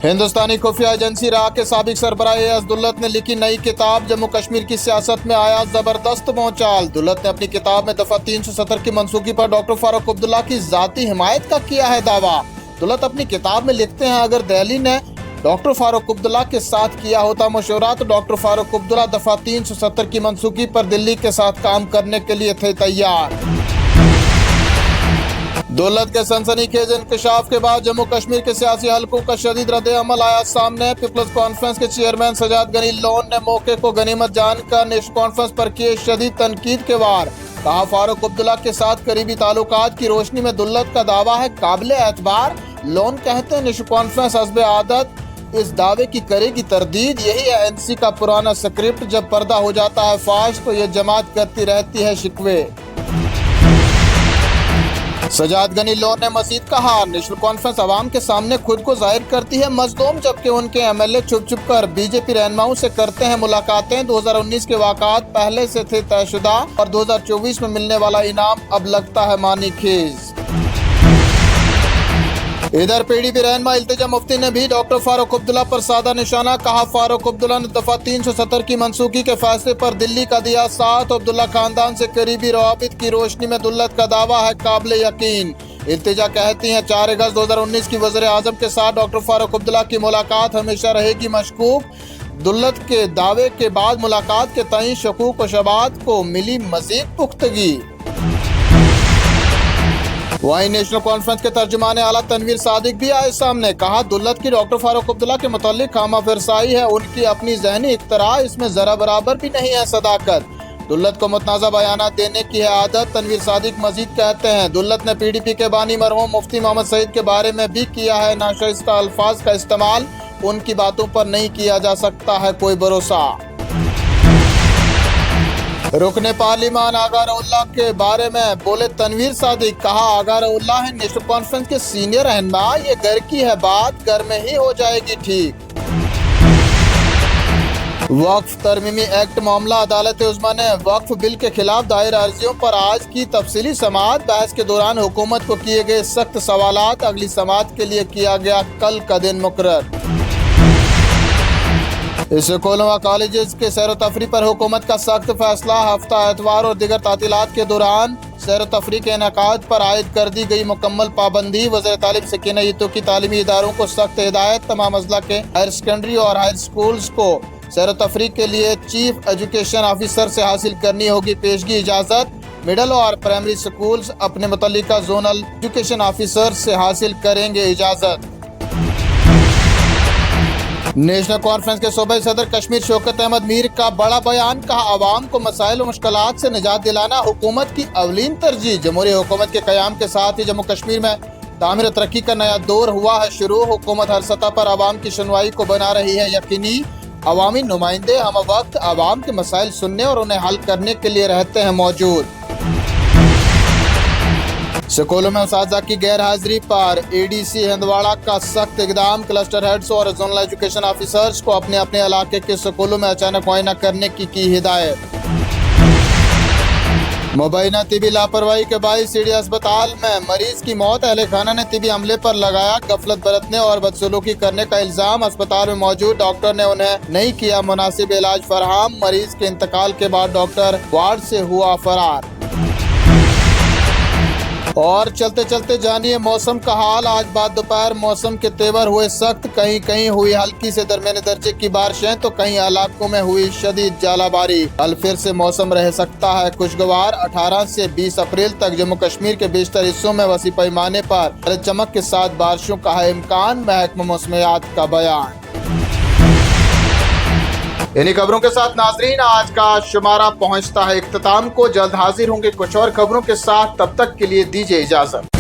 हिंदुस्तानी खुफिया एजेंसी राह के साबिक सरबराह एएस दुल्लत ने लिखी नई किताब। जम्मू कश्मीर की सियासत में आया जबरदस्त भौचाल। दुल्लत ने अपनी किताब में दफा 370 की मनसूखी पर डॉक्टर फारूक अब्दुल्ला की जाती हिमायत का किया है दावा। दुल्लत अपनी किताब में लिखते हैं, अगर दिल्ली ने डॉक्टर फारूक अब्दुल्ला के साथ किया होता मशवरा तो डॉक्टर फारूक अब्दुल्ला दफा 370 की मनसूखी पर दिल्ली के साथ काम करने के लिए थे तैयार। दुल्लत के सनसनीखेज इंकशाफ के बाद जम्मू कश्मीर के सियासी हलकों का शदीद रद्द-ए-अमल आया सामने। पीपल्स कॉन्फ्रेंस के चेयरमैन सजाद गनी लोन ने मौके को गनीमत जानकर नेशनल कॉन्फ्रेंस पर किए शदीद तनकीद के वार। कहा, फारूक अब्दुल्ला के साथ करीबी ताल्लुकात की रोशनी में दुल्लत का दावा है काबिले एतबार। लोन कहते हैं, नेशनल कॉन्फ्रेंस हस्बे आदत इस दावे की करेगी तरदीद। यही है एनसी का पुराना स्क्रिप्ट, जब पर्दा हो जाता है फाश तो ये जमात करती रहती है शिकवे। सजाद गनी लोन ने मजीद कहा, नेशनल कॉन्फ्रेंस अवाम के सामने खुद को जाहिर करती है मजलूम, जबकि उनके एमएलए छुप छुप कर बीजेपी रहनुमाओं से करते हैं मुलाकातें। 2019 के वाक़ात पहले से थे तयशुदा और 2024 में मिलने वाला इनाम अब लगता है मानी खेज। इधर पीडीपी रहनुमा इल्तिजा मुफ्ती ने भी डॉक्टर फारूक अब्दुल्ला पर साधा निशाना। कहा, फारूक अब्दुल्ला ने दफा 370 की मनसूखी के फैसले पर दिल्ली का दिया साथ। अब्दुल्ला खानदान से करीबी रवाबित की रोशनी में दुल्लत का दावा है काबिले यकीन। इल्तिजा कहती हैं, 4 अगस्त 2019 की वज़ीर आज़म के साथ डॉक्टर फारूक अब्दुल्ला की मुलाकात हमेशा रहेगी मशकूक। दुल्लत के दावे के बाद मुलाकात के तईं शकूक व शबात को मिली मजीद पुख्तगी। वहीं नेशनल कॉन्फ्रेंस के तर्जुमान आला तनवीर सादिक भी आए सामने। कहा, दुल्लत की डॉक्टर फारूक अब्दुल्ला के मुतालिक खामा फिरसाई है उनकी अपनी जहनी इख्तरा, इसमें जरा बराबर भी नहीं है सदाकत। दुल्लत को मुतनाज़ा बयानात देने की है आदत। तनवीर सादिक मजीद कहते हैं, दुल्लत ने पीडीपी के बानी मरहूम मुफ्ती मोहम्मद सईद के बारे में भी किया है नाशाइस्ता अल्फाज का इस्तेमाल। उनकी बातों पर नहीं किया जा सकता है कोई भरोसा। रुकने पार्लिमान आगारउल्लाह के बारे में बोले तनवीर सादिक। कहा, आगारउल्लाह है नेशनल कॉन्फ्रेंस के सीनियर रहनुमा, ये घर की है बात, घर में ही हो जाएगी ठीक। वक्फ तरमीमी एक्ट मामला अदालत उज़्मा ने वक्फ बिल के खिलाफ दायर अर्जियों पर आज की तफसीली समाअत। बहस के दौरान हुकूमत को किए गए सख्त सवालात। अगली समाअत के लिए किया गया कल का दिन मुकर्रर। स्कूलों व कॉलेजेस के सैर तफरी पर हुकूमत का सख्त फैसला। हफ्ता एतवार और दीगर तातीलात के दौरान सैर तफरी के इनेकाद पर आयद कर दी गई मुकम्मल पाबंदी। वज़ीर तालीम सकीना यतू की तालीमी इदारों को सख्त हिदायत। तमाम अजला के हायर सेकेंडरी और हायर स्कूल्स को सैर तफरी के लिए चीफ एजुकेशन ऑफिसर से हासिल करनी होगी पेशगी इजाज़त। मिडल और प्राइमरी स्कूल्स अपने मुतल्लिका जोनल एजुकेशन ऑफिसर से हासिल करेंगे इजाज़त। नेशनल कॉन्फ्रेंस के सूबाई सदर कश्मीर शौकत अहमद मीर का बड़ा बयान। कहा, आवाम को मसाइल और मुश्किलात से निजात दिलाना हुकूमत की अवलीन तरजीह। जमहूरी हुकूमत के क़याम के साथ ही जम्मू कश्मीर में तामीर तरक्की का नया दौर हुआ है शुरू। हुकूमत हर सतह पर आवाम की सुनवाई को बना रही है यकीनी। अवामी नुमाइंदे हम वक्त आवाम के मसाइल सुनने और उन्हें हल करने के लिए रहते हैं मौजूद। स्कूलों में उस्ताज़ा की गैर हाजिरी पर एडीसी हिंदवाड़ा का सख्त इक़दाम। क्लस्टर हेड्स और जोनल एजुकेशन ऑफिसर्स को अपने अपने इलाके के स्कूलों में अचानक मुआयना करने की हिदायत। मुबैना तिबी लापरवाही के बाइस सीडी अस्पताल में मरीज की मौत। अहले खाना ने तिबी अमले पर लगाया गफलत बरतने और बदसलूकी करने का इल्जाम। अस्पताल में मौजूद डॉक्टर ने उन्हें नहीं किया मुनासिब इलाज फराहम। मरीज के इंतकाल के बाद डॉक्टर वार्ड से हुआ फरार। और चलते चलते जानिए मौसम का हाल। आज बाद दोपहर मौसम के तेवर हुए सख्त। कहीं कहीं हुई हल्की से दरमियाने दर्जे की बारिशें तो कहीं इलाकों में हुई शदीद जालाबारी। कल फिर से मौसम रह सकता है खुशगवार। 18 से 20 अप्रैल तक जम्मू कश्मीर के बेशतर हिस्सों में वसी पैमाने पर चमक के साथ बारिशों का है इम्कान। महकमा मौसमियात का बयान। इन्हीं खबरों के साथ नाजरीन आज का शुमारा पहुंचता है इख्तिताम को। जल्द हाजिर होंगे कुछ और खबरों के साथ, तब तक के लिए दीजिए इजाजत।